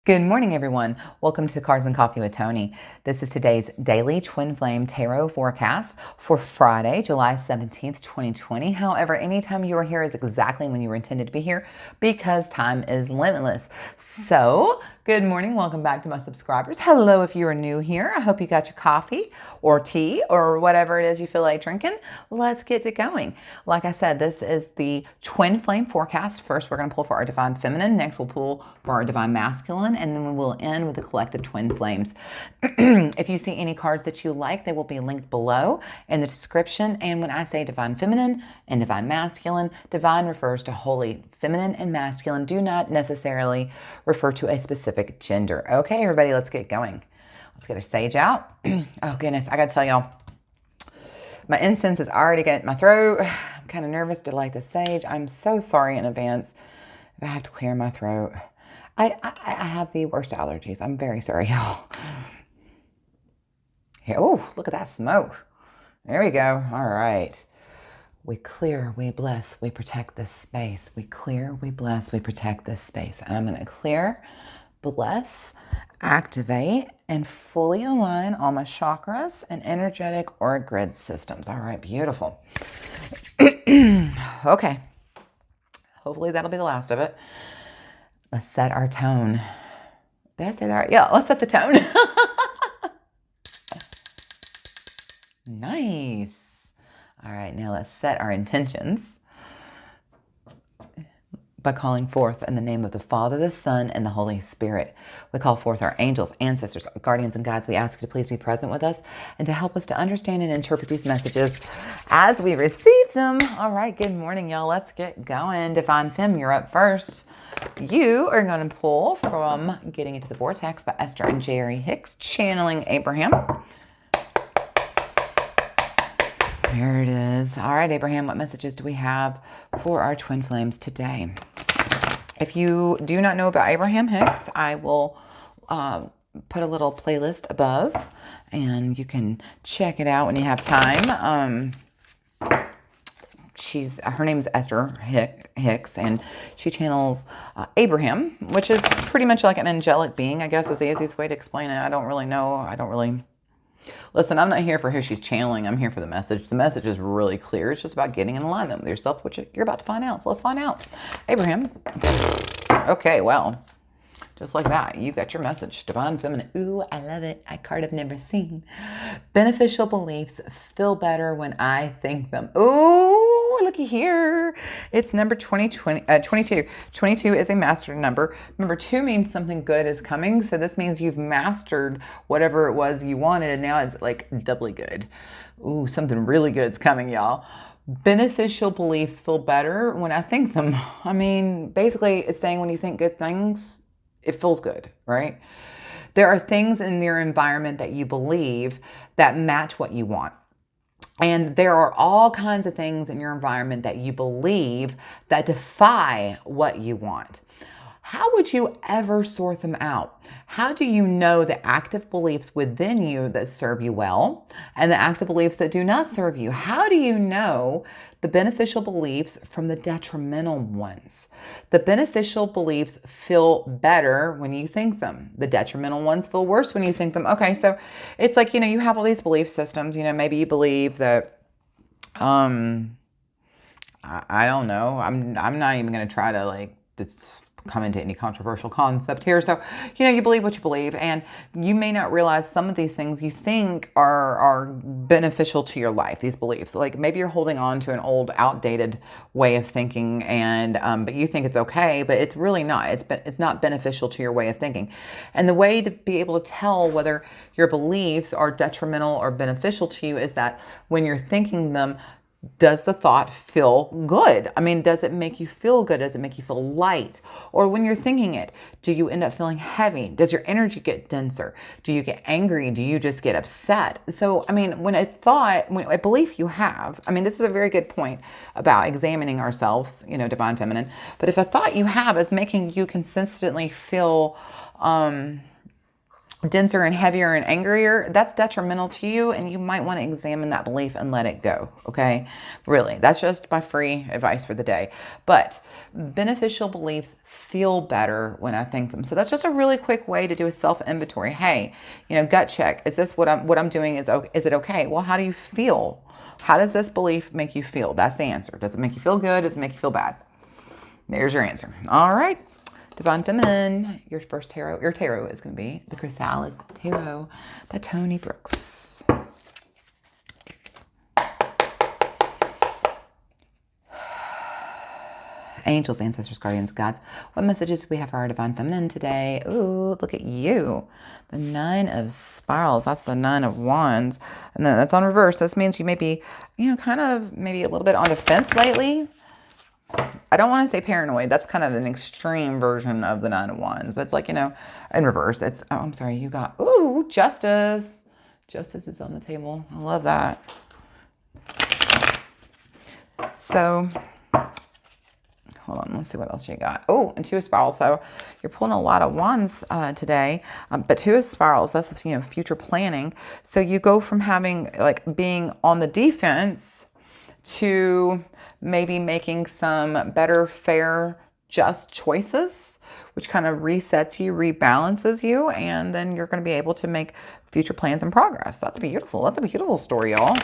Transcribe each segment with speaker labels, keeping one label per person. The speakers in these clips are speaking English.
Speaker 1: Good morning, everyone. Welcome to Cards and Coffee with Tony. This is today's daily Twin Flame Tarot forecast for Friday, July 17th, 2020. However, anytime you are here is exactly when you were intended to be here because time is limitless. So, good morning. Welcome back to my subscribers. Hello if you are new here. I hope you got your coffee or tea or whatever it is you feel like drinking. Let's get it going. Like I said, this is the Twin Flame forecast. First, we're going to pull for our Divine Feminine. Next, we'll pull for our Divine Masculine. And then we will end with the collective twin flames. If you see any cards that you like, they will be linked below in the description. And when I say Divine Feminine and Divine Masculine, Divine refers to holy feminine and masculine do not necessarily refer to a specific gender. Okay, everybody, let's get going. Let's get our sage out. Oh, goodness, I got to tell y'all, my incense is already getting my throat. I'm kind of nervous to light the sage. I'm so sorry in advance if I have to clear my throat. I have the worst allergies. I'm very sorry, y'all. Here, oh, look at that smoke. There we go. All right. We clear, we bless, we protect this space. We clear, we bless, we protect this space. And I'm going to clear, bless, activate, and fully align all my chakras and energetic or grid systems. All right, beautiful. Okay. Hopefully that'll be the last of it. Let's set our tone. Did I say that right? Yeah, let's set the tone. Nice. All right, now let's set our intentions by calling forth in the name of the Father, the Son, and the Holy Spirit. We call forth our angels, ancestors, guardians, and guides. We ask you to please be present with us and to help us to understand and interpret these messages as we receive them. All right, good morning, y'all. Let's get going. Divine Femme, you're up first. You are going to pull from Getting Into the Vortex by Esther and Jerry Hicks, channeling Abraham. There it is. All right, Abraham, what messages do we have for our twin flames today? If you do not know about Abraham Hicks, I will put a little playlist above, and you can check it out when you have time. Her name is Esther Hicks, and she channels Abraham, which is pretty much like an angelic being, I guess is the easiest way to explain it. I don't really know. Listen, I'm not here for who she's channeling. I'm here for the message. The message is really clear. It's just about getting in alignment with yourself, which you're about to find out. So let's find out. Abraham. Okay, well, just like that, you got your message. Divine Feminine. Ooh, I love it. A card I've never seen. Beneficial beliefs feel better when I think them. Ooh, looky here. It's number 22. 22 is a master number. Remember, 2 means something good is coming. So this means you've mastered whatever it was you wanted, and now it's like doubly good. Ooh, something really good's coming, y'all. Beneficial beliefs feel better when I think them. I mean, basically, it's saying when you think good things, it feels good, right? There are things in your environment that you believe that match what you want. And there are all kinds of things in your environment that you believe that defy what you want. How would you ever sort them out? How do you know the active beliefs within you that serve you well and the active beliefs that do not serve you? How do you know the beneficial beliefs from the detrimental ones? The beneficial beliefs feel better when you think them. The detrimental ones feel worse when you think them. Okay, so it's like, you have all these belief systems. Maybe you believe that, I don't know. I'm not even going to try to come into any controversial concept here. So, you believe what you believe, and you may not realize some of these things you think are beneficial to your life, these beliefs. Like maybe you're holding on to an old, outdated way of thinking, and but you think it's okay, but it's really not. It's not beneficial to your way of thinking. And the way to be able to tell whether your beliefs are detrimental or beneficial to you is that when you're thinking them, does the thought feel good? I mean, does it make you feel good? Does it make you feel light? Or when you're thinking it, do you end up feeling heavy? Does your energy get denser? Do you get angry? Do you just get upset? So, I mean, when a belief you have, I mean, this is a very good point about examining ourselves, Divine Feminine. But if a thought you have is making you consistently feel denser and heavier and angrier, that's detrimental to you, and you might want to examine that belief and let it go. Okay, really, that's just my free advice for the day. But beneficial beliefs feel better when I think them. So that's just a really quick way to do a self inventory. Hey, gut check. Is this what I'm doing? Is it okay? Well, how do you feel? How does this belief make you feel? That's the answer. Does it make you feel good? Does it make you feel bad? There's your answer. All right. Divine Feminine, your tarot is going to be the Chrysalis Tarot by Tony Brooks. Angels, ancestors, guardians, gods. What messages do we have for our Divine Feminine today? Ooh, look at you. The Nine of Spirals. That's the Nine of Wands. And then that's on reverse. This means you may be, kind of maybe a little bit on the fence lately. I don't want to say paranoid. That's kind of an extreme version of the Nine of Wands. But it's like, in reverse. It's, oh, I'm sorry. You got, Justice. Justice is on the table. I love that. So, hold on. Let's see what else you got. Oh, and Two of Spirals. So you're pulling a lot of wands today. But Two of Spirals, that's, future planning. So you go from having, being on the defense to maybe making some better, fair, just choices, which kind of resets you, rebalances you, and then you're going to be able to make future plans and progress. That's beautiful. That's a beautiful story, y'all.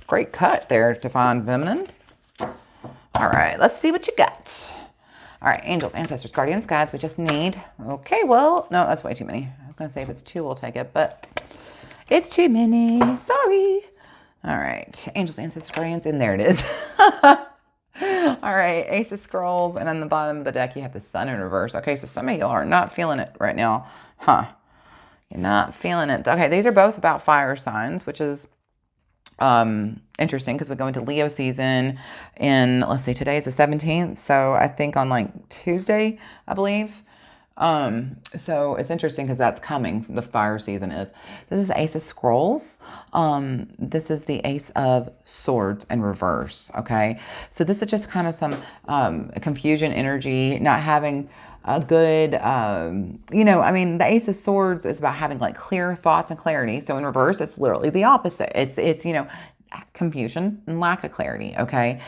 Speaker 1: Great cut there, Divine Feminine. All right, let's see what you got. All right, angels, ancestors, guardians, guides. We just need, okay, well, no, that's way too many. I was going to say if it's two, we'll take it, but it's too many. Sorry. All right, angels, ancestors, guardians, and there it is. All right, Ace of Scrolls, and on the bottom of the deck, you have the Sun in reverse. Okay, so some of y'all are not feeling it right now. Huh. You're not feeling it. Okay, these are both about fire signs, which is interesting because we go into Leo season in, let's see, today's the 17th. So I think on Tuesday, I believe. So it's interesting because that's coming. The fire season is. This is Ace of Scrolls. This is the Ace of Swords in reverse. Okay. So this is just kind of some, confusion energy, not having a good, the Ace of Swords is about having clear thoughts and clarity. So in reverse, it's literally the opposite. It's, confusion and lack of clarity. Okay.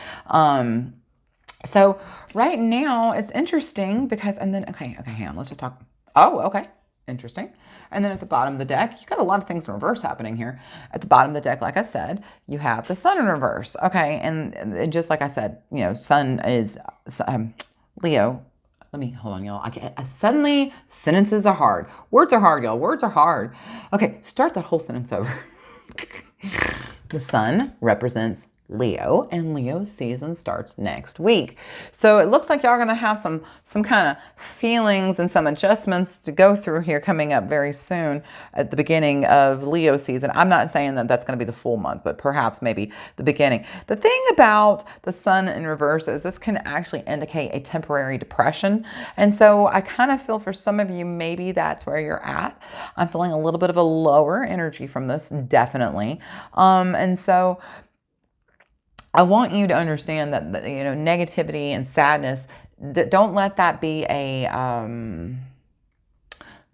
Speaker 1: So right now it's interesting because, and then, okay, hang on, let's just talk. Oh, okay. Interesting. And then at the bottom of the deck, you got a lot of things in reverse happening here. At the bottom of the deck, like I said, you have the Sun in reverse. Okay. And just like I said, Sun is, Leo. Let me, hold on, y'all. Suddenly sentences are hard. Words are hard, y'all. Words are hard. Okay. Start that whole sentence over. The Sun represents Leo, and Leo season starts next week. So it looks like y'all are going to have some kind of feelings and some adjustments to go through here coming up very soon at the beginning of Leo season. I'm not saying that that's going to be the full month, but perhaps maybe the beginning. The thing about the Sun in reverse is this can actually indicate a temporary depression. And so I kind of feel for some of you, maybe that's where you're at. I'm feeling a little bit of a lower energy from this, definitely. And so I want you to understand that, negativity and sadness, that don't let that be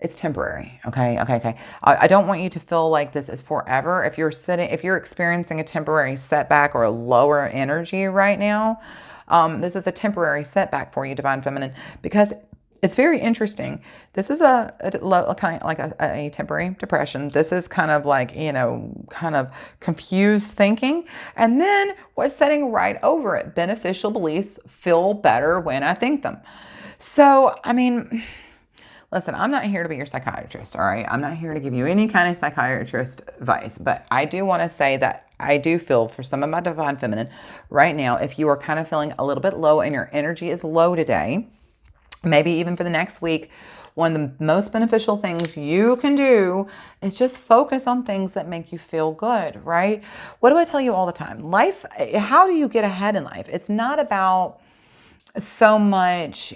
Speaker 1: it's temporary. Okay. I don't want you to feel like this is forever. If you're experiencing a temporary setback or a lower energy right now, this is a temporary setback for you, Divine Feminine, because it's very interesting. This is a kind of like a temporary depression. This is kind of kind of confused thinking. And then what's setting right over it? Beneficial beliefs feel better when I think them. So, listen, I'm not here to be your psychiatrist, all right? I'm not here to give you any kind of psychiatrist advice, but I do want to say that I do feel for some of my Divine Feminine right now, if you are kind of feeling a little bit low and your energy is low today, maybe even for the next week, one of the most beneficial things you can do is just focus on things that make you feel good, right? What do I tell you all the time? Life, how do you get ahead in life? It's not about so much,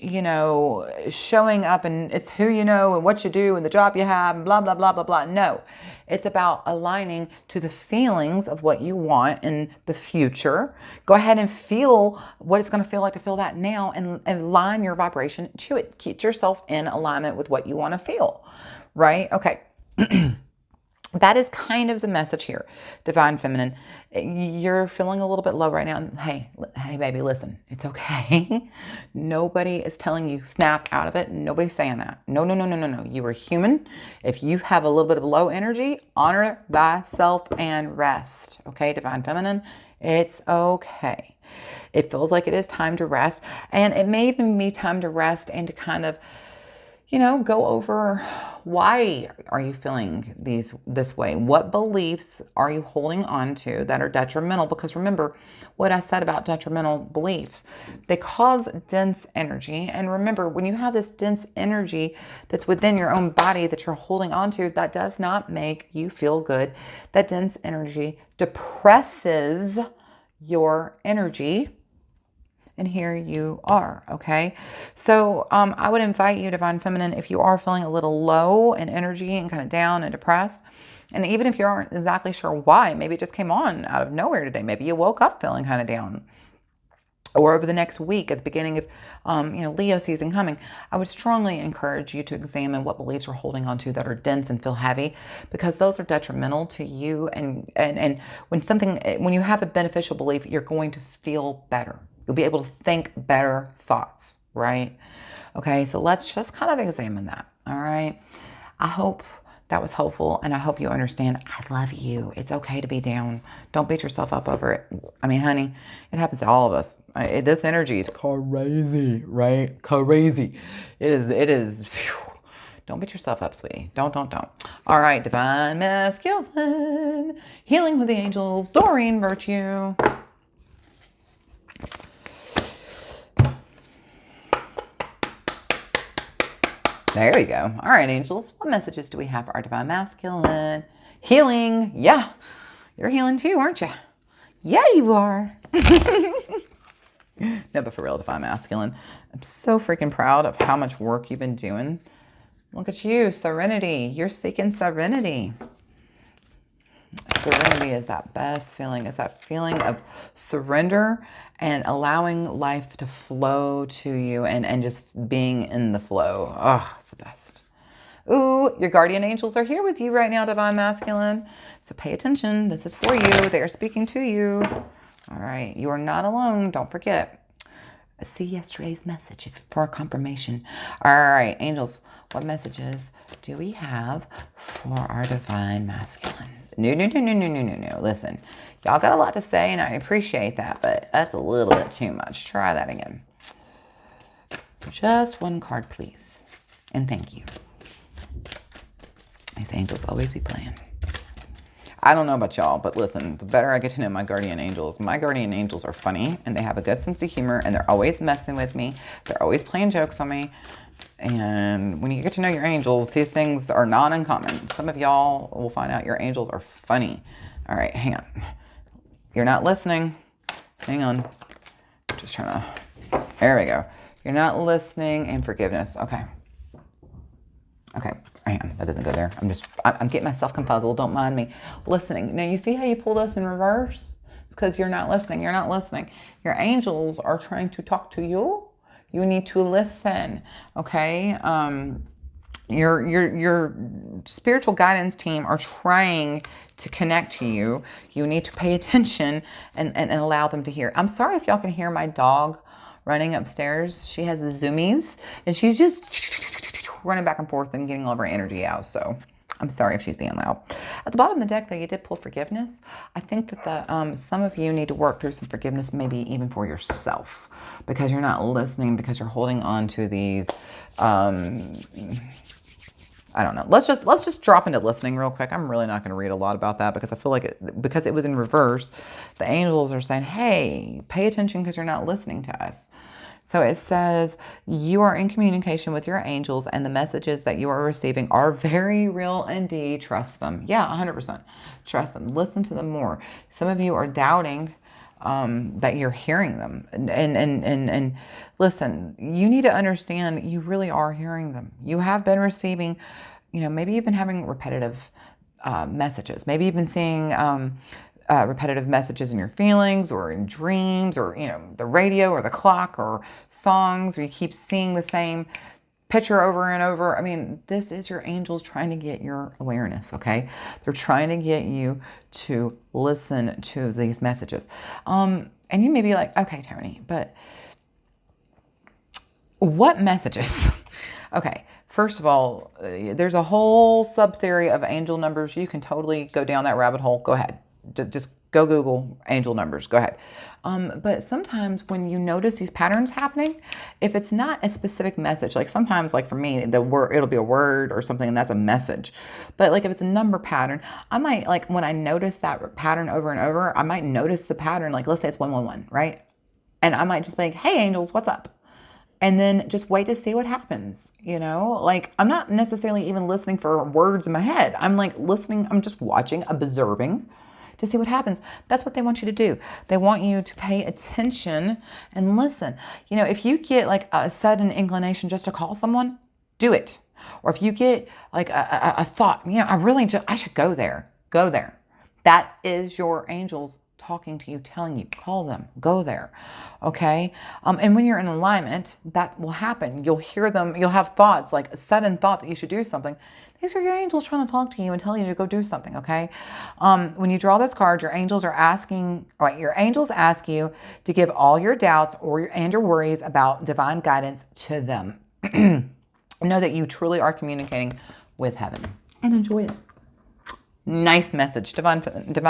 Speaker 1: showing up and it's who you know and what you do and the job you have and blah, blah, blah, blah, blah. No, it's about aligning to the feelings of what you want in the future. Go ahead and feel what it's going to feel like to feel that now and align your vibration to it. Keep yourself in alignment with what you want to feel, right? Okay. That is kind of the message here, Divine Feminine. You're feeling a little bit low right now. Hey, baby, listen. It's okay. Nobody is telling you snap out of it. Nobody's saying that. No, no, no, no, no, no. You are human. If you have a little bit of low energy, honor thyself and rest. Okay, Divine Feminine? It's okay. It feels like it is time to rest. And it may even be time to rest and to kind of, go over why are you feeling this way? What beliefs are you holding on to that are detrimental? Because remember what I said about detrimental beliefs. They cause dense energy. And remember, when you have this dense energy that's within your own body that you're holding on to, that does not make you feel good. That dense energy depresses your energy. And here you are, okay? So I would invite you, Divine Feminine, if you are feeling a little low in energy and kind of down and depressed, and even if you aren't exactly sure why, maybe it just came on out of nowhere today. Maybe you woke up feeling kind of down. Or over the next week at the beginning of, Leo season coming, I would strongly encourage you to examine what beliefs you're holding on to that are dense and feel heavy, because those are detrimental to you. And when you have a beneficial belief, you're going to feel better. You'll be able to think better thoughts, right? Okay, so let's just kind of examine that, all right? I hope that was helpful, and I hope you understand I love you. It's okay to be down. Don't beat yourself up over it. I mean, honey, it happens to all of us. This energy is crazy, right? Crazy. It is. Phew. Don't beat yourself up, sweetie. Don't. All right, Divine Masculine. Healing with the Angels. Doreen Virtue. There we go. All right, angels. What messages do we have for our Divine Masculine? Healing. Yeah. You're healing too, aren't you? Yeah, you are. No, but for real, Divine Masculine, I'm so freaking proud of how much work you've been doing. Look at you. Serenity. You're seeking serenity. Serenity is that best feeling. It's that feeling of surrender and allowing life to flow to you and just being in the flow. Oh, it's the best. Ooh, your guardian angels are here with you right now, Divine Masculine. So pay attention. This is for you. They are speaking to you. All right. You are not alone. Don't forget. See yesterday's message for a confirmation. All right, angels, what messages do we have for our Divine Masculine? No. Listen, y'all got a lot to say, and I appreciate that, but that's a little bit too much. Try that again. Just one card, please. And thank you. These angels always be playing. I don't know about y'all, but listen, the better I get to know my guardian angels are funny, and they have a good sense of humor, and they're always messing with me. They're always playing jokes on me. And when you get to know your angels, these things are not uncommon. Some of y'all will find out your angels are funny. All right, hang on. You're not listening. Hang on. Just trying to, there we go. You're not listening and forgiveness. Okay, hang on. That doesn't go there. I'm getting myself confuzzled. Don't mind me. Listening. Now, you see how you pull this in reverse? It's because you're not listening. You're not listening. Your angels are trying to talk to you. You need to listen, okay? Your spiritual guidance team are trying to connect to you. You need to pay attention and allow them to hear. I'm sorry if y'all can hear my dog running upstairs. She has the zoomies, and she's just running back and forth and getting all of her energy out, so I'm sorry if she's being loud. At the bottom of the deck, though, you did pull forgiveness. I think that some of you need to work through some forgiveness, maybe even for yourself, because you're not listening, because you're holding on to these. I don't know. Let's just drop into listening real quick. I'm really not going to read a lot about that because I feel like because it was in reverse, the angels are saying, "Hey, pay attention because you're not listening to us." So it says, you are in communication with your angels, and the messages that you are receiving are very real indeed. Trust them. Yeah, 100%. Trust them. Listen to them more. Some of you are doubting that you're hearing them. And listen, you need to understand you really are hearing them. You have been receiving, maybe you've been having repetitive messages. Maybe you've been seeing repetitive messages in your feelings or in dreams or, the radio or the clock or songs, or you keep seeing the same picture over and over. I mean, this is your angels trying to get your awareness, okay? They're trying to get you to listen to these messages. And you may be like, okay, Tony, but what messages? Okay, first of all, there's a whole sub-theory of angel numbers. You can totally go down that rabbit hole. Go ahead. Just go Google angel numbers. Go ahead. But sometimes when you notice these patterns happening, if it's not a specific message, like sometimes, like for me, the word, it'll be a word or something, and that's a message. But like if it's a number pattern, I might, like when I notice that pattern over and over, I might notice the pattern, like let's say it's 111, right? And I might just be like, hey angels, what's up? And then just wait to see what happens, you know? Like, I'm not necessarily even listening for words in my head. I'm like listening, I'm just watching, observing to see what happens. That's what they want you to do. They want you to pay attention and listen. You know, if you get like a sudden inclination just to call someone, do it. Or if you get like a thought, you know, I should go there. Go there. That is your angels talking to you, telling you, call them, go there. Okay. And when you're in alignment, that will happen. You'll hear them. You'll have thoughts, like a sudden thought that you should do something. These are your angels trying to talk to you and tell you to go do something. Okay. When you draw this card, your angels are asking, right? Your angels ask you to give all your doubts and your worries about divine guidance to them. Know that you truly are communicating with heaven and enjoy it. Nice message, divine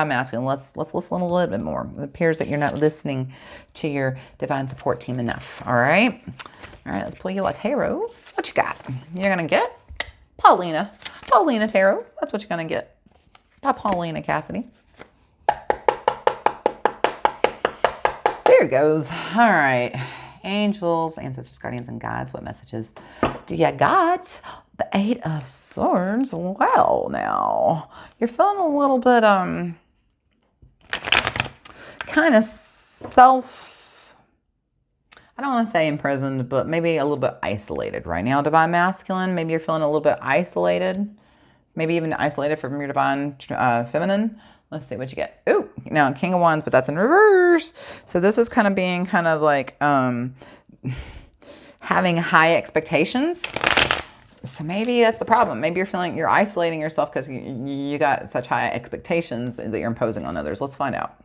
Speaker 1: masculine. Let's listen a little bit more. It appears that you're not listening to your divine support team enough. All right, let's pull you a tarot. What you got? You're gonna get Paulina Tarot. That's what you're gonna get. By Paulina Cassidy. There it goes. All right, angels, ancestors, guardians, and guides. What messages do you got? The Eight of Swords. Well, now you're feeling a little bit kind of I don't want to say imprisoned, but maybe a little bit isolated right now, divine masculine. Maybe you're feeling a little bit isolated, maybe even isolated from your divine feminine. Let's see what you get. Oh, now King of Wands, but that's in reverse. So this is kind of being kind of like having high expectations. So maybe that's the problem. Maybe you're isolating yourself because you got such high expectations that you're imposing on others. Let's find out.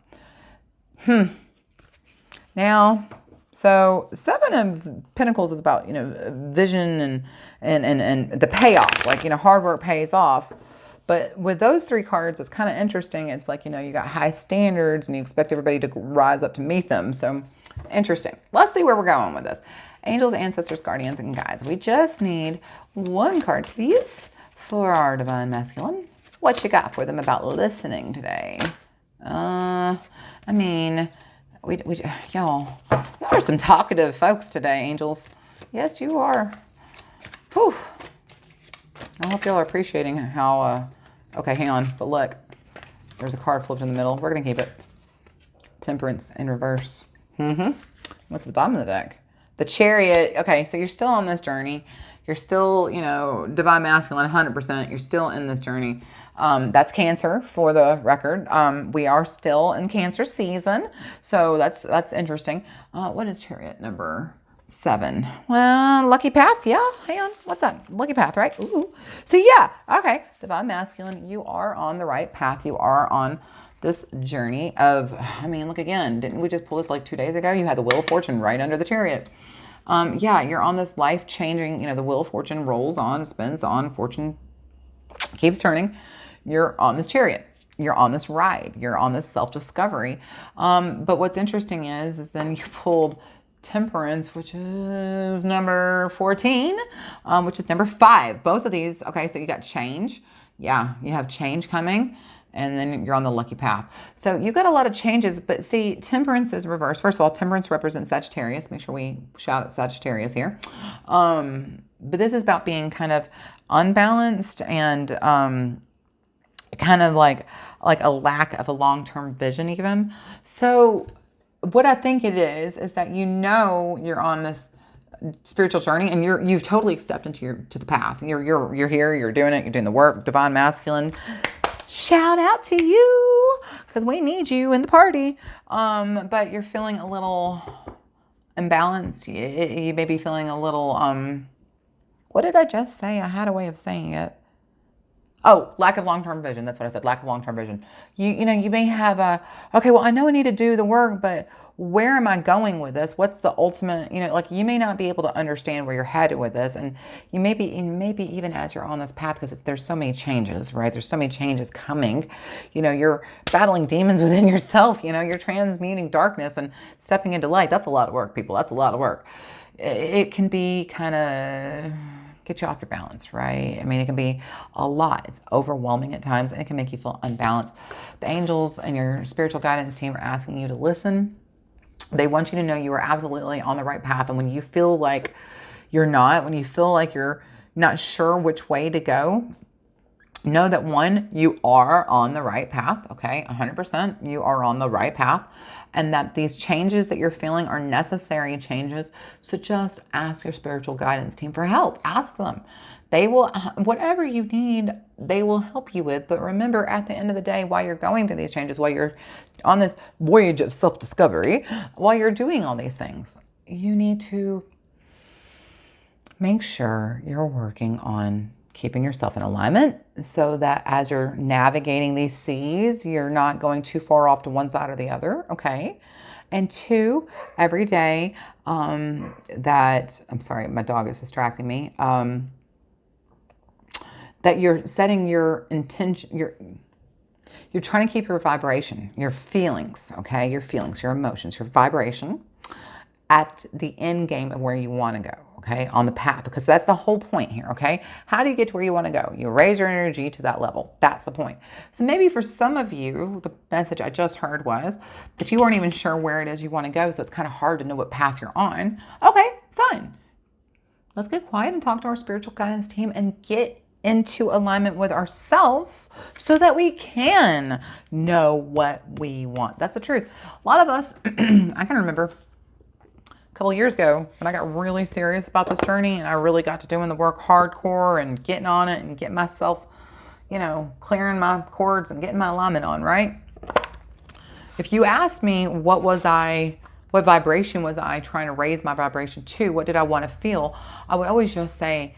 Speaker 1: Now, so Seven of Pentacles is about, you know, vision and the payoff. Like, you know, hard work pays off. But with those three cards, it's kind of interesting. It's like, you know, you got high standards and you expect everybody to rise up to meet them. So interesting. Let's see where we're going with this. Angels, ancestors, guardians, and guides. We just need one card, please, for our divine masculine. What you got for them about listening today? I mean, y'all are some talkative folks today, angels. Yes, you are. Whew. I hope y'all are appreciating how, okay, hang on. But look, there's a card flipped in the middle. We're going to keep it. Temperance in reverse. What's at the bottom of the deck? The Chariot. Okay, so you're still on this journey. You're still, you know, divine masculine, 100%. You're still in this journey. That's Cancer for the record. We are still in Cancer season. So that's interesting. What is Chariot number 7? Well, Lucky Path. Yeah, hang on. What's that? Lucky Path, right? Ooh. So yeah, okay. Divine masculine, you are on the right path. You are on this journey of, I mean, look again, didn't we just pull this like 2 days ago? You had the Wheel of Fortune right under the Chariot. Yeah, you're on this life-changing, you know, the Wheel of Fortune rolls on, spins on, fortune keeps turning. You're on this Chariot. You're on this ride. You're on this self-discovery. But what's interesting is then you pulled Temperance, which is number 14, which is number 5. Both of these, okay, so you got change. Yeah, you have change coming. And then you're on the lucky path. So you got a lot of changes, but see, Temperance is reversed. First of all, Temperance represents Sagittarius. Make sure we shout at Sagittarius here. But this is about being kind of unbalanced and kind of like a lack of a long-term vision even. So what I think it is that, you know, you're on this spiritual journey and you've totally stepped into the path. You're here, you're doing it, you're doing the work, divine masculine. Shout out to you because we need you in the party. But you're feeling a little imbalanced. You may be feeling a little What did I just say? I had a way of saying it. Oh, lack of long-term vision. That's what I said. Lack of long-term vision. You know, you may have okay, well, I know I need to do the work, but where am I going with this? What's the ultimate, like you may not be able to understand where you're headed with this. And maybe even as you're on this path, because there's so many changes, right? There's so many changes coming. You're battling demons within yourself. You're transmuting darkness and stepping into light. That's a lot of work, people. That's a lot of work. It can be kind of get you off your balance, right? I mean, it can be a lot. It's overwhelming at times, and it can make you feel unbalanced. The angels and your spiritual guidance team are asking you to listen. They want you to know you are absolutely on the right path. And when you feel like you're not, when you feel like you're not sure which way to go, know that one, you are on the right path, okay? 100%, you are on the right path. And that these changes that you're feeling are necessary changes. So just ask your spiritual guidance team for help. Ask them. They will, whatever you need, they will help you with. But remember, at the end of the day, while you're going through these changes, while you're on this voyage of self-discovery, while you're doing all these things, you need to make sure you're working on keeping yourself in alignment so that as you're navigating these seas, you're not going too far off to one side or the other, okay? And two, every day I'm sorry, my dog is distracting me, that you're setting your intention, you're trying to keep your vibration, your feelings, okay? Your feelings, your emotions, your vibration at the end game of where you want to go, okay? On the path, because that's the whole point here, okay? How do you get to where you want to go? You raise your energy to that level. That's the point. So maybe for some of you, the message I just heard was that you weren't even sure where it is you want to go, so it's kind of hard to know what path you're on. Okay, fine. Let's get quiet and talk to our spiritual guidance team and get into alignment with ourselves so that we can know what we want. That's the truth. A lot of us, I can remember a couple of years ago when I got really serious about this journey and I really got to doing the work hardcore and getting on it and getting myself, clearing my cords and getting my alignment on, right? If you asked me what vibration was I trying to raise my vibration to, what did I want to feel, I would always just say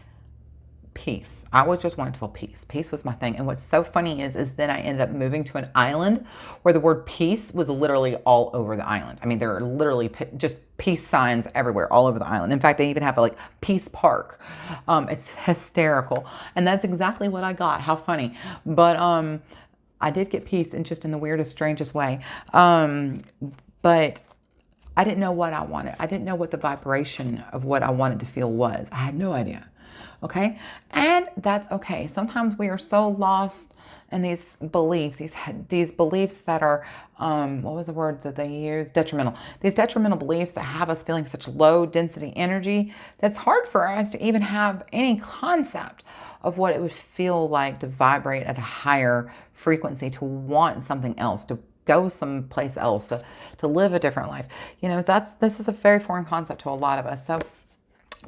Speaker 1: peace. I always just wanted to feel peace. Peace was my thing. And what's so funny is then I ended up moving to an island where the word peace was literally all over the island. I mean, there are literally just peace signs everywhere, all over the island. In fact, they even have like Peace Park. It's hysterical. And that's exactly what I got. How funny. But I did get peace in the weirdest, strangest way. But I didn't know what I wanted. I didn't know what the vibration of what I wanted to feel was. I had no idea. Okay. And that's okay. Sometimes we are so lost in these beliefs, these beliefs that are, what was the word that they use? Detrimental. These detrimental beliefs that have us feeling such low density energy, that's hard for us to even have any concept of what it would feel like to vibrate at a higher frequency, to want something else, to go someplace else, to live a different life. This is a very foreign concept to a lot of us. So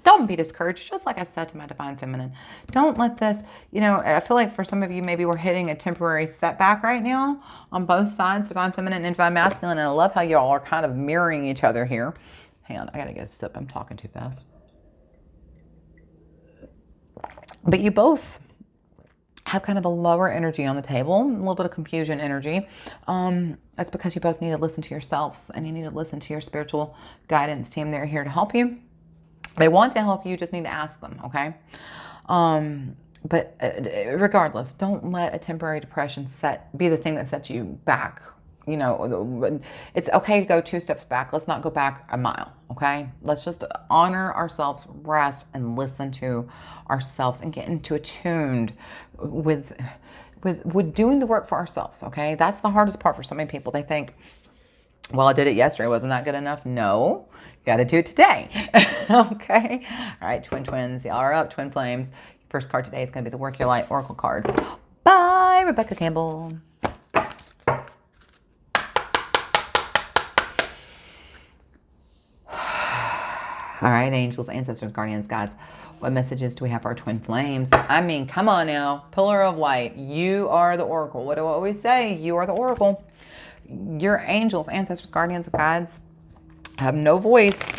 Speaker 1: don't be discouraged. Just like I said to my Divine Feminine, don't let this, I feel like for some of you, maybe we're hitting a temporary setback right now on both sides, Divine Feminine and Divine Masculine. And I love how y'all are kind of mirroring each other here. Hang on, I gotta get a sip. I'm talking too fast. But you both have kind of a lower energy on the table, a little bit of confusion energy. That's because you both need to listen to yourselves and you need to listen to your spiritual guidance team. They're here to help you. They want to help you, just need to ask them, okay? But regardless, don't let a temporary depression be the thing that sets you back. It's okay to go 2 steps back. Let's not go back a mile, okay? Let's just honor ourselves, rest, and listen to ourselves and get into attuned with doing the work for ourselves, okay? That's the hardest part for so many people. They think, well, I did it yesterday. Wasn't that good enough? No. Got to do it today. Okay. All right, twins. Y'all are up, twin flames. First card today is going to be the Work Your Light Oracle cards. Bye, Rebecca Campbell. All right, angels, ancestors, guardians, gods. What messages do we have for our twin flames? I mean, come on now. Pillar of light. You are the oracle. What do I always say? You are the oracle. Your angels, ancestors, guardians, gods have no voice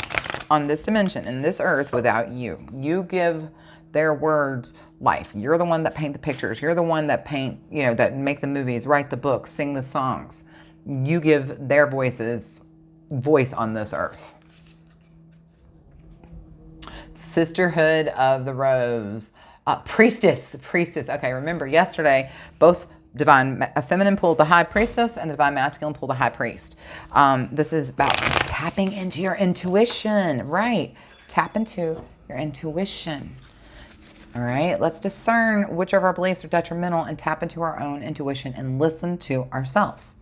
Speaker 1: on this dimension, in this earth, without you. You give their words life. You're the one that paint the pictures. You're the one that paint, that make the movies, write the books, sing the songs. You give their voice on this earth. Sisterhood of the Rose. Priestess. Okay, remember yesterday, both divine feminine pulled the high priestess and the divine masculine pulled the high priest. This is about tapping into your intuition, right? Tap into your intuition. All right, let's discern which of our beliefs are detrimental and tap into our own intuition and listen to ourselves.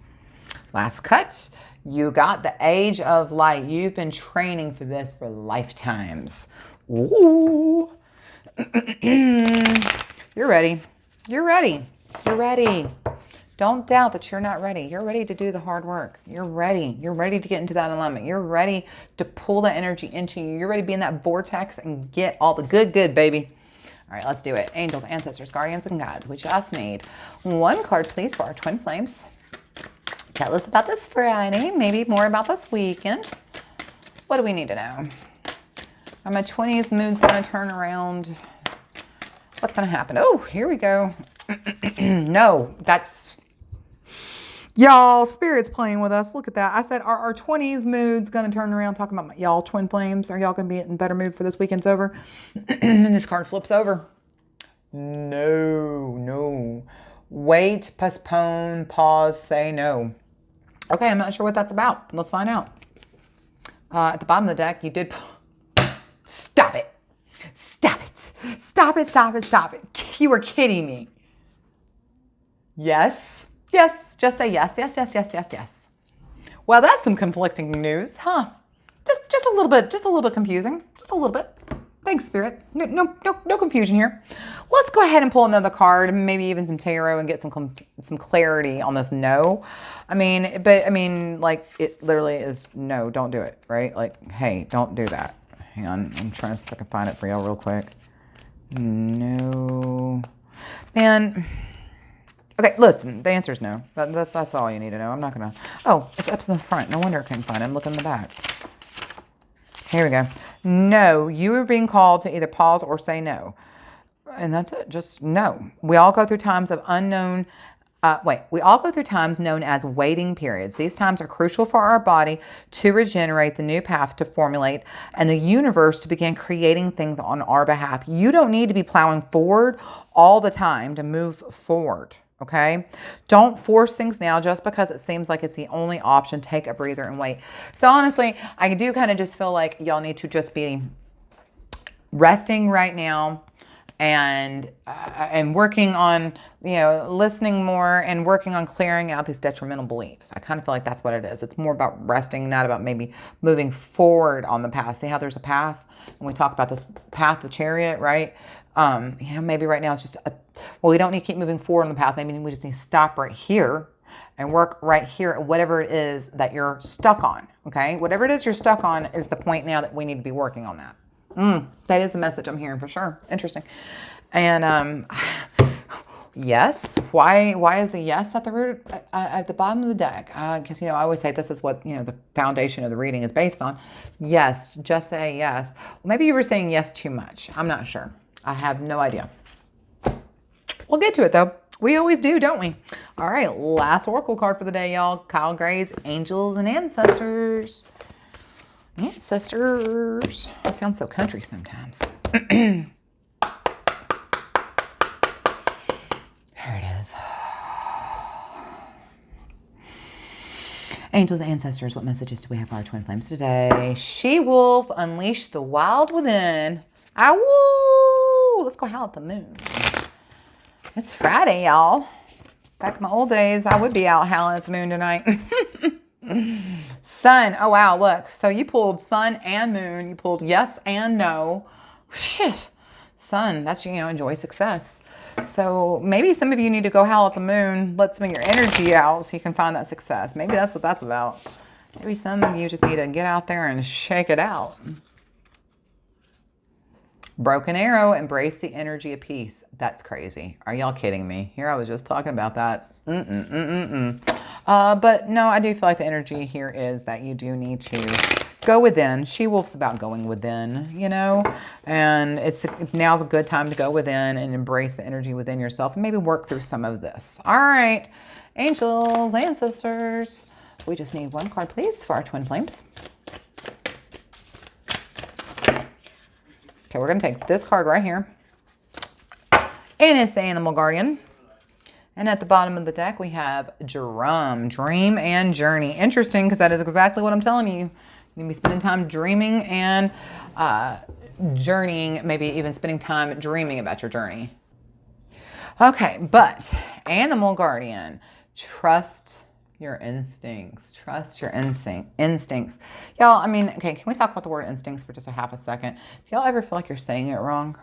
Speaker 1: Last cut, you got the age of light. You've been training for this for lifetimes. Ooh. You're ready. You're ready. You're ready. Don't doubt that you're not ready. You're ready to do the hard work. You're ready. You're ready to get into that alignment. You're ready to pull that energy into you. You're ready to be in that vortex and get all the good, baby. All right, let's do it. Angels, ancestors, guardians, and guides. We just need one card, please, for our twin flames. Tell us about this Friday, maybe more about this weekend. What do we need to know? Are my 20s mood's going to turn around? What's going to happen? Oh, here we go. No, that's... Y'all, Spirit's playing with us. Look at that. I said, are our 20s moods going to turn around? Talking about y'all twin flames. Are y'all going to be in better mood for this weekend's over? And this card flips over. No. Wait, postpone, pause, say no. Okay, I'm not sure what that's about. Let's find out. At the bottom of the deck, you did... Stop it. Stop it. You were kidding me. Yes. Just say yes. Yes. Well, that's some conflicting news, huh? Just a little bit confusing. Just a little bit. Thanks, Spirit. No confusion here. Let's go ahead and pull another card, maybe even some tarot, and get some clarity on this no. I mean, like, it literally is no, don't do it, right? Like, hey, don't do that. Hang on, I'm trying to see if I can find it for y'all real quick. No. Man. Okay, listen, the answer is no. That's all you need to know. I'm not going to... Oh, it's up to the front. No wonder I couldn't find it. I'm looking in the back. Here we go. No, you are being called to either pause or say no. And that's it. Just no. We all go through times of unknown... We all go through times known as waiting periods. These times are crucial for our body to regenerate, the new path to formulate, and the universe to begin creating things on our behalf. You don't need to be plowing forward all the time to move forward, okay? Don't force things now just because it seems like it's the only option. Take a breather and wait. So honestly, I do kind of just feel like y'all need to just be resting right now, and working on, listening more and working on clearing out these detrimental beliefs. I kind of feel like that's what it is. It's more about resting, not about maybe moving forward on the path. See how there's a path? And we talk about this path, the chariot, right? Maybe right now it's just, we don't need to keep moving forward on the path. Maybe we just need to stop right here and work right here at whatever it is that you're stuck on, okay? Whatever it is you're stuck on is the point now that we need to be working on that. That is the message I'm hearing for sure. Interesting. And yes. Why is the yes at the root at the bottom of the deck? Because I always say this is what the foundation of the reading is based on. Yes. Just say yes. Well, maybe you were saying yes too much. I'm not sure. I have no idea. We'll get to it though. We always do, don't we? All right. Last oracle card for the day, y'all. Kyle Gray's Angels and Ancestors. Ancestors. That sounds so country sometimes. There it is. Angels and Ancestors, what messages do we have for our twin flames today? She-wolf, unleash the wild within. Ow! Let's go howl at the moon. It's Friday, y'all. Back in my old days, I would be out howling at the moon tonight. Sun. Oh, wow. Look. So you pulled sun and moon. You pulled yes and no. Shit. Sun. That's, enjoy success. So maybe some of you need to go howl at the moon. Let some of your energy out so you can find that success. Maybe that's what that's about. Maybe some of you just need to get out there and shake it out. Broken arrow. Embrace the energy of peace. That's crazy. Are y'all kidding me? Here I was just talking about that. But no, I do feel like the energy here is that you do need to go within. She-wolf's about going within, you know, and now's a good time to go within and embrace the energy within yourself and maybe work through some of this. All right, angels, ancestors, we just need one card, please, for our twin flames. Okay, we're going to take this card right here, and it's the Animal Guardian. And at the bottom of the deck, we have Drum, Dream and Journey. Interesting, because that is exactly what I'm telling you. You're going to be spending time dreaming and journeying, maybe even spending time dreaming about your journey. Okay, but Animal Guardian, trust your instincts. Trust your instincts. Y'all, I mean, okay, can we talk about the word instincts for just a half a second? Do y'all ever feel like you're saying it wrong?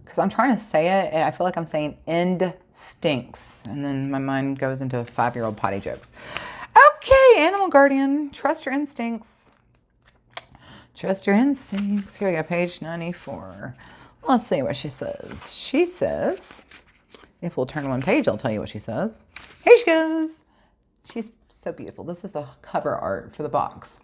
Speaker 1: Because I'm trying to say it, and I feel like I'm saying instincts. And then my mind goes into 5-year-old potty jokes. Okay, Animal Guardian, trust your instincts. Trust your instincts. Here we go, page 94. Let's see what she says. She says, if we'll turn one page, I'll tell you what she says. Here she goes. She's so beautiful. This is the cover art for the box.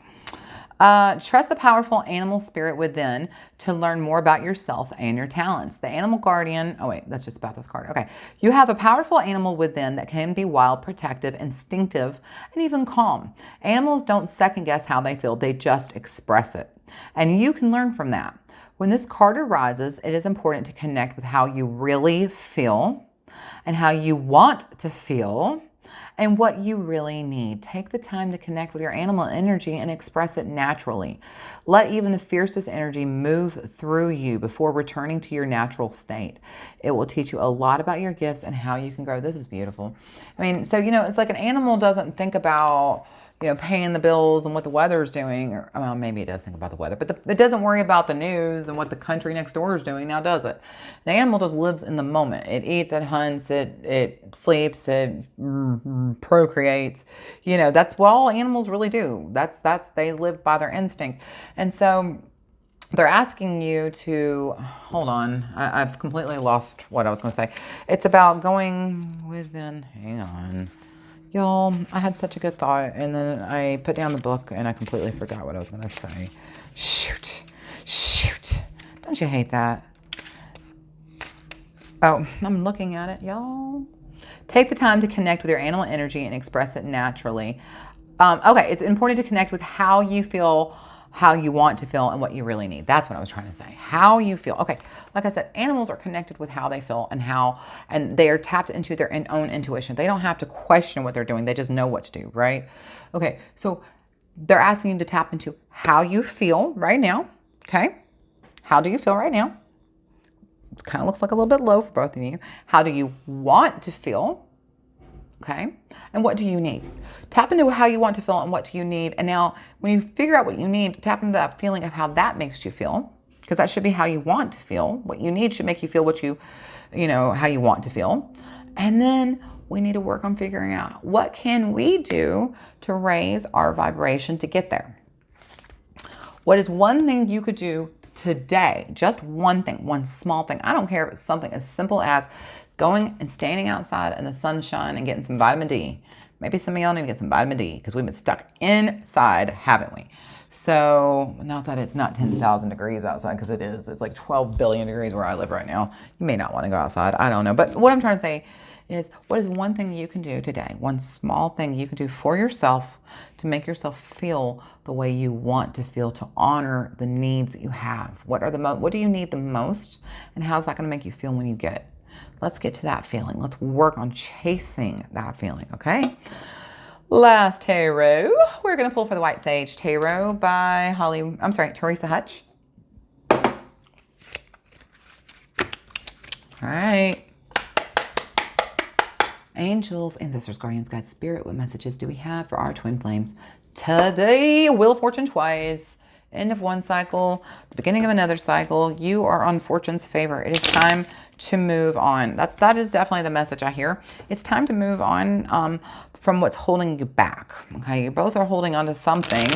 Speaker 1: Trust the powerful animal spirit within to learn more about yourself and your talents. The Animal Guardian, oh wait, that's just about this card. Okay. You have a powerful animal within that can be wild, protective, instinctive, and even calm. Animals don't second guess how they feel. They just express it. And you can learn from that. When this card arises, it is important to connect with how you really feel and how you want to feel and what you really need. Take the time to connect with your animal energy and express it naturally. Let even the fiercest energy move through you before returning to your natural state. It will teach you a lot about your gifts and how you can grow. This is beautiful. I mean, so, you know, it's like an animal doesn't think about, you know, paying the bills and what the weather's doing. Or, well, maybe it does think about the weather, but it doesn't worry about the news and what the country next door is doing. Now, does it? The animal just lives in the moment. It eats, it hunts, it sleeps, it procreates. You know, that's what all animals really do. They live by their instinct. And so they're asking you to, hold on, I've completely lost what I was going to say. It's about going within, hang on. Y'all, I had such a good thought, and then I put down the book, and I completely forgot what I was going to say. Shoot. Don't you hate that? Oh, I'm looking at it, y'all. Take the time to connect with your animal energy and express it naturally. Okay, it's important to connect with how you feel, how you want to feel, and what you really need. That's what I was trying to say. How you feel. Okay, like I said, animals are connected with how they feel and they are tapped into their own intuition. They don't have to question what they're doing. They just know what to do, right? Okay, so they're asking you to tap into how you feel right now, okay? How do you feel right now? It kind of looks like a little bit low for both of you. How do you want to feel? Okay, and what do you need? Tap into how you want to feel and what do you need. And now when you figure out what you need, tap into that feeling of how that makes you feel, because that should be how you want to feel. What you need should make you feel what you know, how you want to feel. And then we need to work on figuring out what can we do to raise our vibration to get there. What is one thing you could do today? Just one thing, one small thing. I don't care if it's something as simple as going and standing outside in the sunshine and getting some vitamin D. Maybe some of y'all need to get some vitamin D because we've been stuck inside, haven't we? So, not that it's not 10,000 degrees outside, because it is. It's like 12 billion degrees where I live right now. You may not want to go outside. I don't know. But what I'm trying to say is, what is one thing you can do today? One small thing you can do for yourself to make yourself feel the way you want to feel, to honor the needs that you have. What do you need the most? And how's that going to make you feel when you get it? Let's get to that feeling. Let's work on chasing that feeling, okay? Last tarot, we're going to pull for the White Sage Tarot by Teresa Hutch. All right. Angels, ancestors, guardians, guides, spirit, what messages do we have for our twin flames today? Wheel of Fortune twice. End of one cycle, the beginning of another cycle. You are on Fortune's favor. It is time to move on. That is definitely the message I hear. It's time to move on from what's holding you back. Okay, you both are holding on to something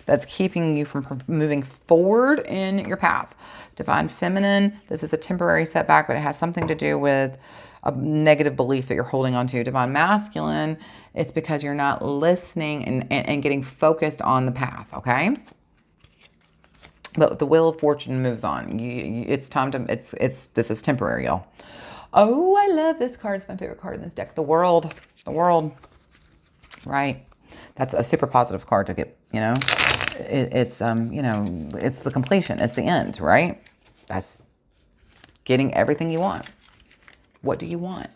Speaker 1: that's keeping you from moving forward in your path. Divine Feminine, this is a temporary setback, but it has something to do with a negative belief that you're holding on to. Divine Masculine, it's because you're not listening and getting focused on the path, okay? But the wheel of fortune moves on. It's time to, this is temporary, y'all. Oh, I love this card. It's my favorite card in this deck. The World. The World. Right. That's a super positive card to get, you know. It's, you know, it's the completion. It's the end, right? That's getting everything you want. What do you want?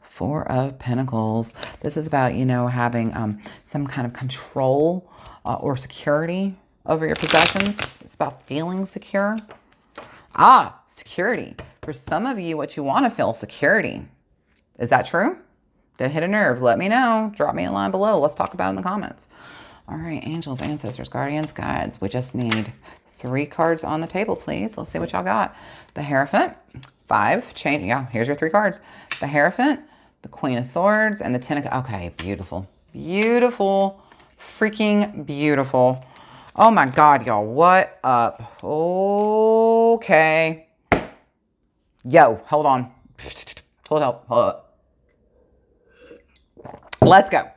Speaker 1: Four of Pentacles. This is about, you know, having some kind of control or security over your possessions. It's about feeling secure. Ah, security. For some of you, what you want to feel security. Is that true? Did it hit a nerve? Let me know. Drop me a line below. Let's talk about it in the comments. All right, angels, ancestors, guardians, guides. We just need 3 cards on the table, please. Let's see what y'all got. The Hierophant, 5, change. Yeah, here's your 3 cards. The Hierophant, the Queen of Swords, and the Ten of... Okay, beautiful. Beautiful. Freaking beautiful. Oh my God, y'all. What up? Okay. Yo, hold on. Hold up. Let's go.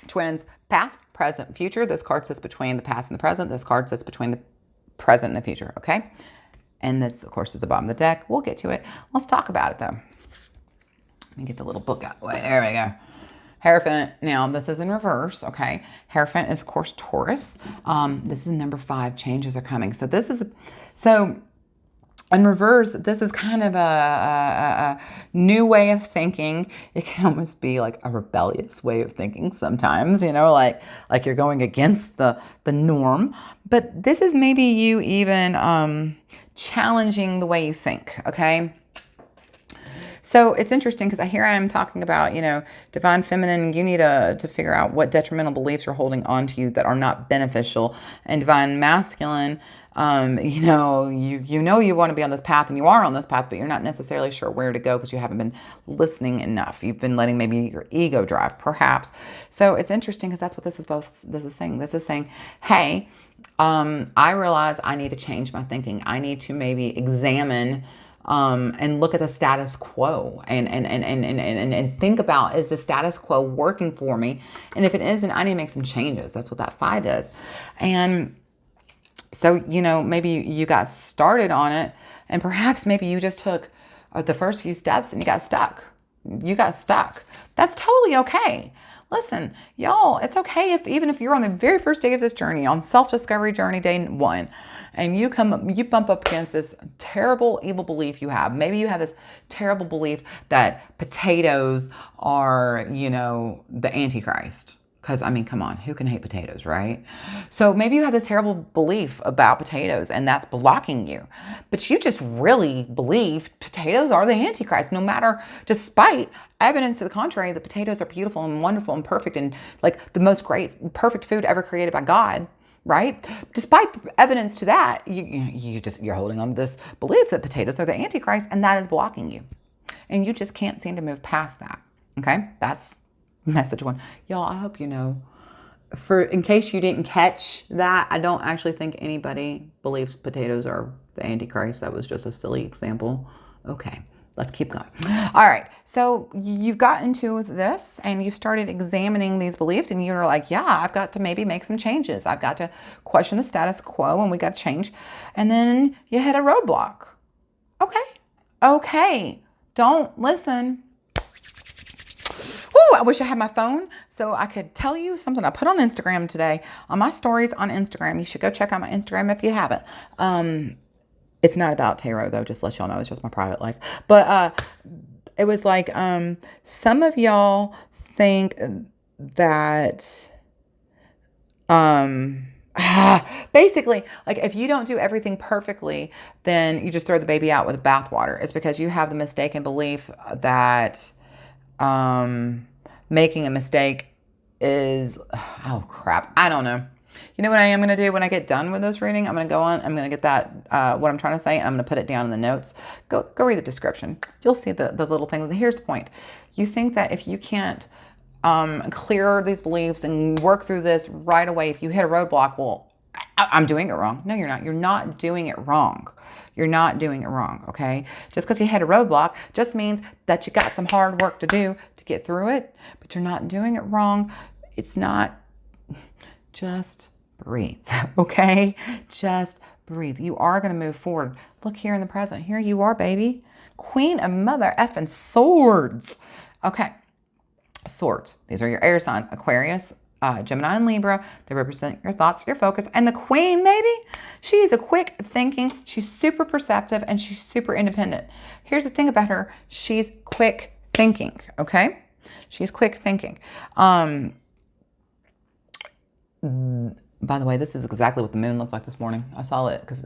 Speaker 1: Twins, past, present, future. This card sits between the past and the present. This card sits between the present and the future, okay? And this, of course, is the bottom of the deck. We'll get to it. Let's talk about it, though. Let me get the little book out of the way. There we go. Hierophant. Now, this is in reverse, okay? Hierophant is, of course, Taurus. This is number 5. Changes are coming. So this is... So... in reverse, this is kind of a new way of thinking. It can almost be like a rebellious way of thinking sometimes, you know, like you're going against the norm. But this is maybe you even challenging the way you think, okay? So it's interesting because here I am talking about, you know, divine feminine, you need to figure out what detrimental beliefs are holding on to you that are not beneficial. And divine masculine, you know you want to be on this path and you are on this path, but you're not necessarily sure where to go because you haven't been listening enough. You've been letting maybe your ego drive, perhaps. So it's interesting because that's what this is saying. This is saying, hey, I realize I need to change my thinking. I need to maybe examine and look at the status quo and think about, is the status quo working for me? And if it isn't, I need to make some changes. That's what that 5 is. And so, you know, maybe you got started on it and perhaps maybe you just took the first few steps and you got stuck. That's totally okay. Listen, y'all, it's okay even if you're on the very first day of this journey, on self-discovery journey, day 1, and you bump up against this terrible, evil belief you have. Maybe you have this terrible belief that potatoes are, you know, the Antichrist. Because, I mean, come on, who can hate potatoes, right? So maybe you have this terrible belief about potatoes and that's blocking you. But you just really believe potatoes are the Antichrist, no matter, despite evidence to the contrary, that potatoes are beautiful and wonderful and perfect and like the most perfect food ever created by God, right? Despite the evidence to that, you're holding on to this belief that potatoes are the Antichrist and that is blocking you. And you just can't seem to move past that, okay? That's message 1. Y'all, I hope you know, in case you didn't catch that, I don't actually think anybody believes potatoes are the Antichrist. That was just a silly example. Okay, let's keep going. All right, so you've got into this and you started examining these beliefs and you're like, yeah, I've got to maybe make some changes. I've got to question the status quo and we got to change. And then you hit a roadblock. Okay, don't listen. Ooh, I wish I had my phone so I could tell you something I put on Instagram today. On my stories on Instagram. You should go check out my Instagram if you haven't. It's not about tarot though, just to let y'all know. It's just my private life. But it was like some of y'all think that basically, like if you don't do everything perfectly, then you just throw the baby out with the bathwater. It's because you have the mistaken belief that making a mistake is, oh crap, I don't know. You know what I am going to do when I get done with this reading? I'm going to go on, I'm going to get that, what I'm trying to say, and I'm going to put it down in the notes. Go read the description. You'll see the little thing. Here's the point. You think that if you can't clear these beliefs and work through this right away, if you hit a roadblock, well, I'm doing it wrong. No, you're not. You're not doing it wrong. You're not doing it wrong, okay? Just because you hit a roadblock just means that you got some hard work to do to get through it, but you're not doing it wrong. It's not, just breathe, okay? Just breathe. You are going to move forward. Look here in the present. Here you are, baby. Queen of mother effing swords. Okay, swords. These are your air signs. Aquarius, Gemini, and Libra. They represent your thoughts, your focus. And the queen, baby, she's a quick thinking. She's super perceptive, and she's super independent. Here's the thing about her. She's quick thinking, okay? She's quick thinking. By the way, this is exactly what the moon looked like this morning. I saw it because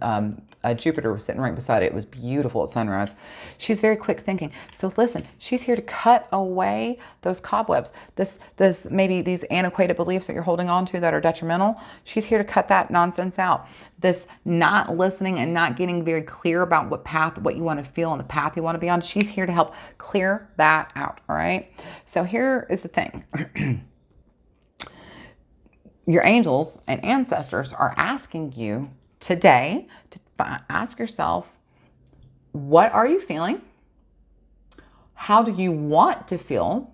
Speaker 1: Jupiter was sitting right beside it. It was beautiful at sunrise. She's very quick thinking. So listen, she's here to cut away those cobwebs. This maybe these antiquated beliefs that you're holding on to that are detrimental. She's here to cut that nonsense out. This not listening and not getting very clear about what you want to feel and the path you want to be on. She's here to help clear that out. All right. So here is the thing. Your angels and ancestors are asking you today to ask yourself, what are you feeling? How do you want to feel?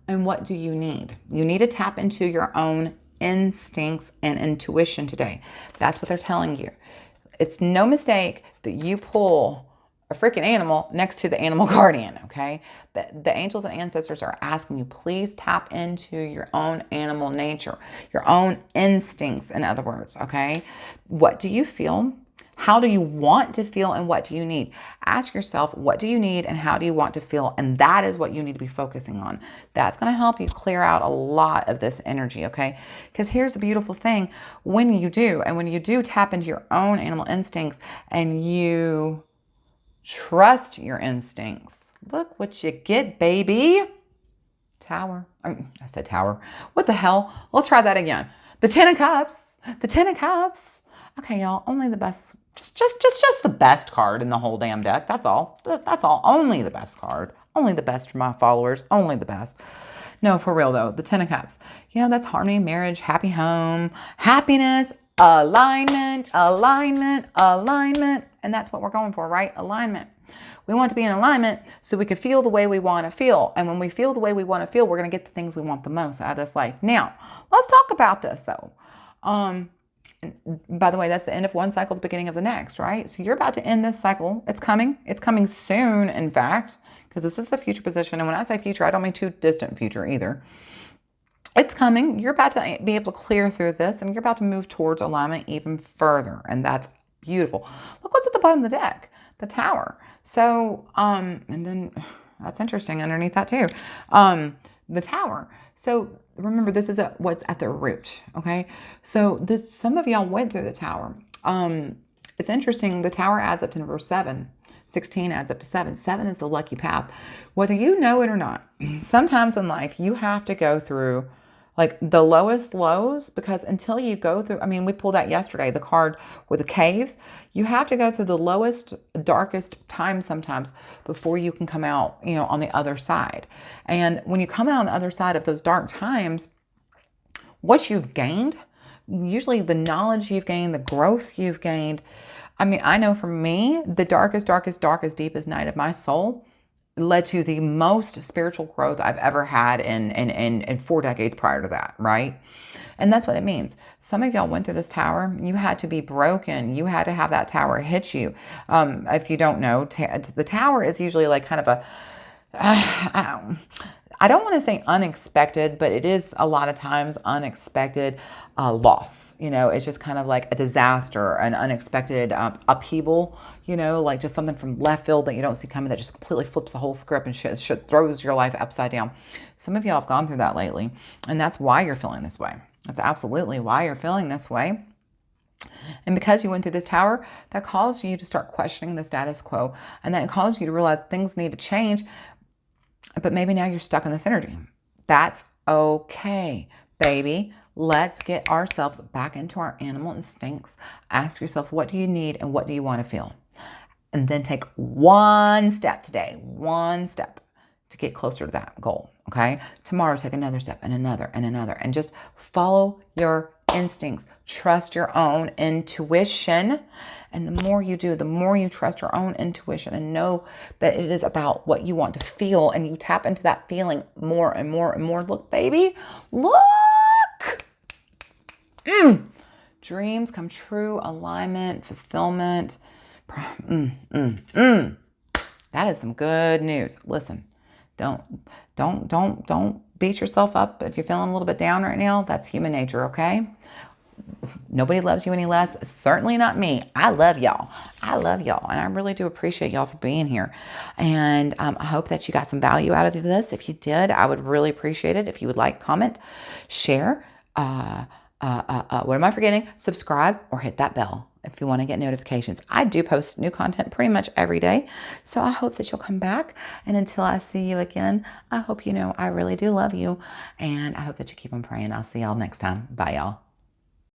Speaker 1: And what do you need? You need to tap into your own instincts and intuition today. That's what they're telling you. It's no mistake that you pull a freaking animal next to the animal guardian, okay? The angels and ancestors are asking you, please tap into your own animal nature, your own instincts, in other words, okay? What do you feel? How do you want to feel, and what do you need? Ask yourself, what do you need and how do you want to feel? And that is what you need to be focusing on. That's going to help you clear out a lot of this energy, okay? Because here's the beautiful thing. When you do tap into your own animal instincts and you trust your instincts, look what you get, baby. Tower. I said tower. What the hell? Let's try that again. The Ten of Cups. The Ten of Cups. Okay, y'all. Only the best. Just the best card in the whole damn deck. That's all. That's all. Only the best card. Only the best for my followers. Only the best. No, for real though. The Ten of Cups. Yeah, that's harmony, marriage, happy home, happiness, alignment, alignment, alignment. And that's what we're going for, right? Alignment. We want to be in alignment so we can feel the way we want to feel. And when we feel the way we want to feel, we're going to get the things we want the most out of this life. Now, let's talk about this though. By the way, that's the end of one cycle, the beginning of the next, right? So you're about to end this cycle. It's coming. It's coming soon, in fact, because this is the future position. And when I say future, I don't mean too distant future either. It's coming. You're about to be able to clear through this, and you're about to move towards alignment even further. And that's beautiful. Look what's at the bottom of the deck, the Tower. So, and then that's interesting underneath that too. The Tower. So remember, this is what's at the root. Okay. So some of y'all went through the Tower. It's interesting. The Tower adds up to number 7. 16 adds up to 7. 7 is the lucky path. Whether you know it or not, sometimes in life you have to go through like the lowest lows, because until you go through, I mean, we pulled that yesterday, the card with the cave. You have to go through the lowest, darkest time sometimes before you can come out, on the other side. And when you come out on the other side of those dark times, what you've gained, usually the knowledge you've gained, the growth you've gained. I mean, I know for me, the darkest, deepest night of my soul led to the most spiritual growth I've ever had in 4 decades prior to that, right? And that's what it means. Some of y'all went through this Tower. You had to be broken. You had to have that Tower hit you. If you don't know, the Tower is usually like kind of a, I don't want to say unexpected, but it is a lot of times unexpected loss. It's just kind of like a disaster, an unexpected upheaval, like just something from left field that you don't see coming that just completely flips the whole script and throws your life upside down. Some of y'all have gone through that lately, and that's why you're feeling this way. That's absolutely why you're feeling this way. And because you went through this Tower, that caused you to start questioning the status quo, and that caused you to realize things need to change. But maybe now you're stuck in this energy. That's okay, baby. Let's get ourselves back into our animal instincts. Ask yourself, what do you need and what do you want to feel? And then take one step today, one step to get closer to that goal, okay? Tomorrow, take another step and another and another. And just follow your instincts. Trust your own intuition. And the more you do, the more you trust your own intuition and know that it is about what you want to feel, and you tap into that feeling more and more and more. Look, baby, look. dreams come true, alignment, fulfillment. That is some good news. Listen, don't beat yourself up if you're feeling a little bit down right now. That's human nature, okay? Nobody loves you any less. Certainly not me. I love y'all. I love y'all. And I really do appreciate y'all for being here. And I hope that you got some value out of this. If you did, I would really appreciate it. If you would like, comment, share. What am I forgetting? Subscribe or hit that bell if you want to get notifications. I do post new content pretty much every day. So I hope that you'll come back. And until I see you again, I hope you know I really do love you. And I hope that you keep on praying. I'll see y'all next time. Bye, y'all.